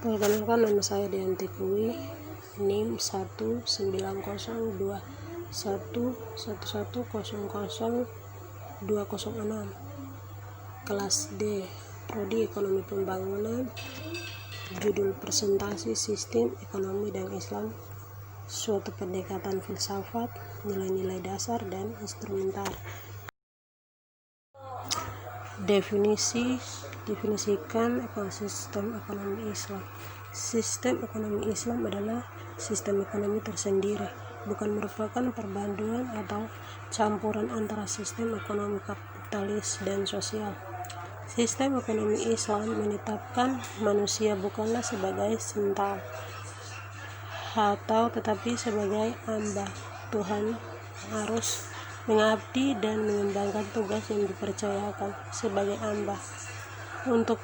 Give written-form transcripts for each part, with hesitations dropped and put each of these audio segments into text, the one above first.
Perkenalkan, nama saya Dianti Kwi, NIM 1902111000206, kelas D, Prodi Ekonomi Pembangunan. Judul presentasi Sistem Ekonomi dan Islam, suatu pendekatan filsafat, nilai-nilai dasar dan instrumental. Definisikan ekosistem ekonomi Islam. Sistem ekonomi Islam adalah sistem ekonomi tersendiri, bukan merupakan perpaduan atau campuran antara sistem ekonomi kapitalis dan sosial. Sistem ekonomi Islam menetapkan manusia bukanlah sebagai sental tetapi sebagai hamba. Tuhan harus mengabdi dan mengembangkan tugas yang dipercayakan sebagai hamba. Untuk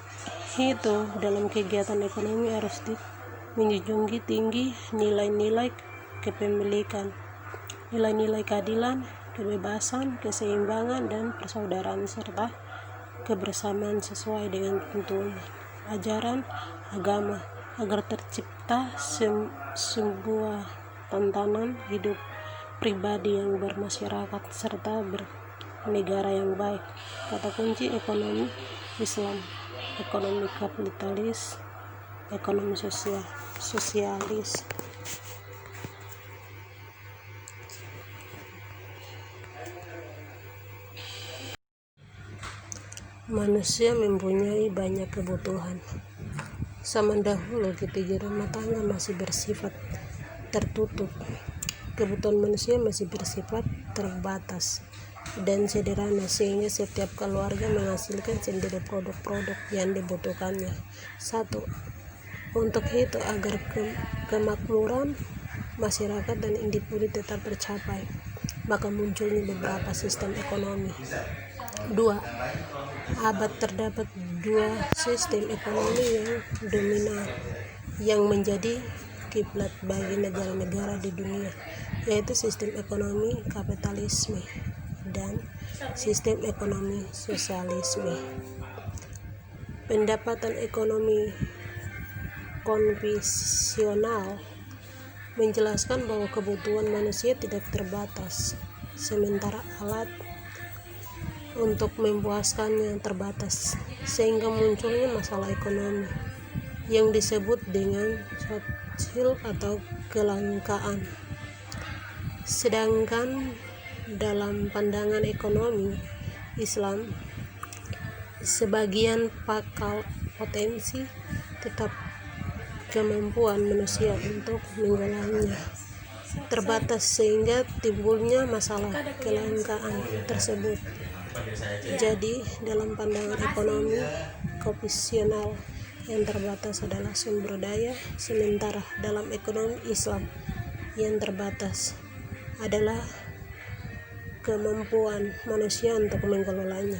itu, dalam kegiatan ekonomi harus menjunjung tinggi nilai-nilai kepemilikan, nilai-nilai keadilan, kebebasan, keseimbangan, dan persaudaraan, serta kebersamaan sesuai dengan tuntunan ajaran agama, agar tercipta sebuah tatanan hidup pribadi yang bermasyarakat serta bernegara yang baik. Kata kunci ekonomi Islam: ekonomi kapitalis, ekonomi sosialis. Manusia mempunyai banyak kebutuhan. Zaman dahulu ketika rumah tangga masih bersifat tertutup, kebutuhan manusia masih bersifat terbatas dan sederhana, sehingga setiap keluarga menghasilkan sendiri produk-produk yang dibutuhkannya. 1. Untuk itu, agar kemakmuran masyarakat dan individu tetap tercapai, maka munculnya beberapa sistem ekonomi. 2. Abad terdapat dua sistem ekonomi yang dominan yang menjadi kiblat bagi negara-negara di dunia, yaitu sistem ekonomi kapitalisme dan sistem ekonomi sosialisme. Pendapatan ekonomi konvensional menjelaskan bahwa kebutuhan manusia tidak terbatas, sementara alat untuk memuaskannya terbatas, sehingga munculnya masalah ekonomi yang disebut dengan shortage atau kelangkaan. Sedangkan dalam pandangan ekonomi Islam, sebagian pangkal potensi tetap kemampuan manusia untuk menggolanya terbatas, sehingga timbulnya masalah kelangkaan tersebut. Jadi, dalam pandangan ekonomi konvensional, yang terbatas adalah sumber daya, sementara dalam ekonomi Islam yang terbatas adalah kemampuan manusia untuk mengelolanya.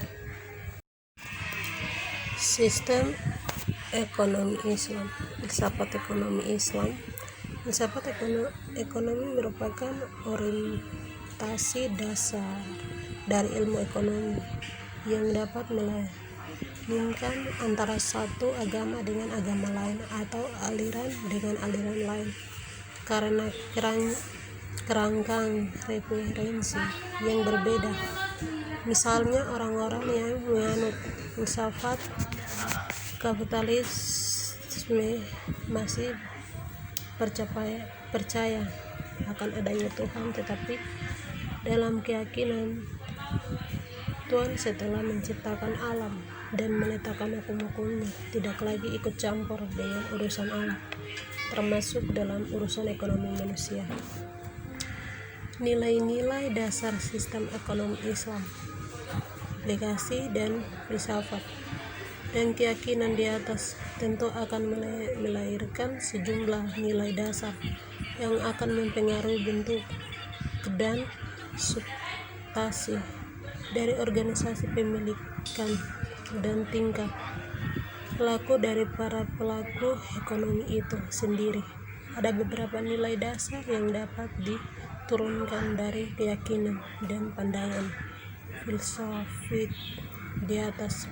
Sistem ekonomi Islam. Filsafat ekonomi Islam. Filsafat ekonomi merupakan orientasi dasar dari ilmu ekonomi yang dapat melainkan antara satu agama dengan agama lain atau aliran dengan aliran lain karena kerangkang referensi yang berbeda. Misalnya, orang-orang yang menganut filsafat kapitalisme masih percaya akan adanya Tuhan, tetapi dalam keyakinan Tuhan setelah menciptakan alam dan meletakkan hukum-hukumnya tidak lagi ikut campur dengan urusan alam, termasuk dalam urusan ekonomi manusia. Nilai-nilai dasar sistem ekonomi Islam, aplikasi dan filsafat dan keyakinan di atas tentu akan melahirkan sejumlah nilai dasar yang akan mempengaruhi bentuk dan substansi dari organisasi pemilikan dan tingkah laku dari para pelaku ekonomi itu sendiri. Ada beberapa nilai dasar yang dapat diturunkan dari keyakinan dan pandangan filsafat di atas.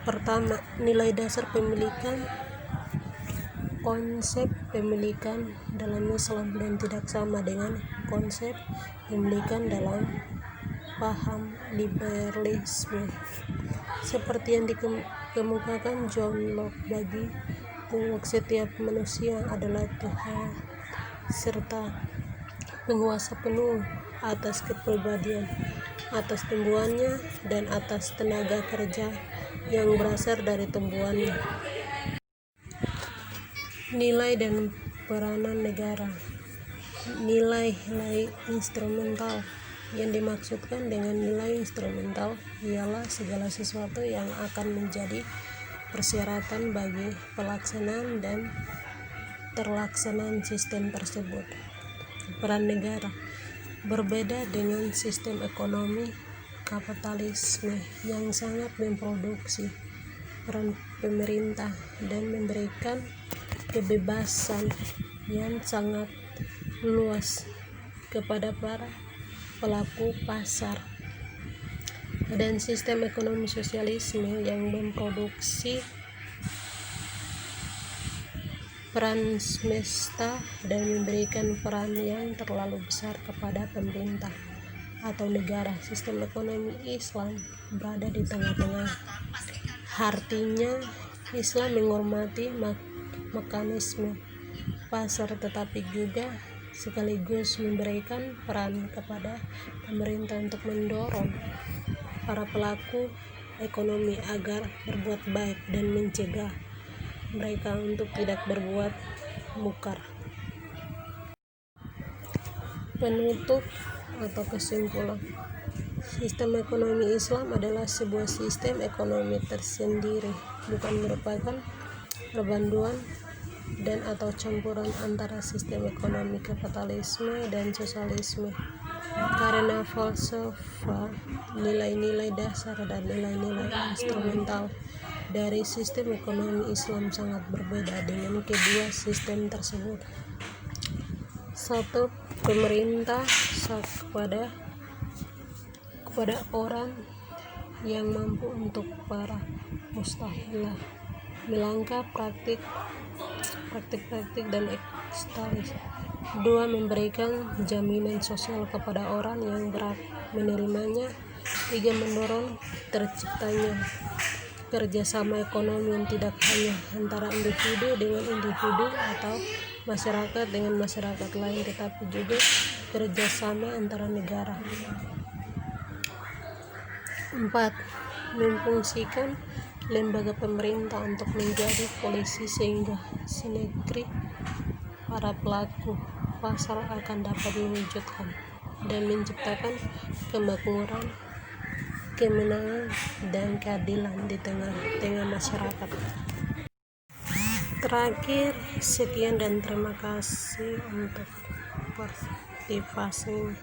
Pertama, nilai dasar pemilikan Konsep pemilikan dalam Islam dan tidak sama dengan konsep pemilikan dalam paham liberalisme seperti yang dikemukakan John Locke. Bagi setiap manusia adalah Tuhan serta penguasa penuh atas kepribadian, atas tumbuhannya, dan atas tenaga kerja yang berasal dari tumbuhannya. Nilai dan peranan negara. Nilai instrumental. Yang dimaksudkan dengan nilai instrumental ialah segala sesuatu yang akan menjadi persyaratan bagi pelaksanaan dan terlaksanaan sistem tersebut. Peran negara berbeda dengan sistem ekonomi kapitalisme yang sangat memproduksi. Peran pemerintah dan memberikan kebebasan yang sangat luas kepada para pelaku pasar, dan sistem ekonomi sosialisme yang memproduksi peran semesta dan memberikan peran yang terlalu besar kepada pemerintah atau negara. Sistem ekonomi Islam berada di tengah-tengah. Artinya Islam menghormati mekanisme pasar tetapi juga sekaligus memberikan peran kepada pemerintah untuk mendorong para pelaku ekonomi agar berbuat baik dan mencegah mereka untuk tidak berbuat mungkar. Penutup atau kesimpulan, sistem ekonomi Islam adalah sebuah sistem ekonomi tersendiri, bukan merupakan perpaduan dan atau campuran antara sistem ekonomi kapitalisme dan sosialisme, karena falsafah, nilai-nilai dasar dan nilai-nilai instrumental dari sistem ekonomi Islam sangat berbeda dengan kedua sistem tersebut. Satu, pemerintah kepada orang yang mampu untuk para mustahilah, melangkah praktik dan ekstatis. Dua, memberikan jaminan sosial kepada orang yang berhak menerimanya. Tiga, mendorong terciptanya kerjasama ekonomi yang tidak hanya antara individu dengan individu atau masyarakat dengan masyarakat lain, tetapi juga kerjasama antara negara. 4. Memfungsikan lembaga pemerintah untuk menjadi polisi sehingga sinergi para pelaku pasar akan dapat mewujudkan dan menciptakan kemakmuran, kemenangan, dan keadilan di tengah-tengah masyarakat. Terakhir, sekian dan terima kasih untuk partisipasinya.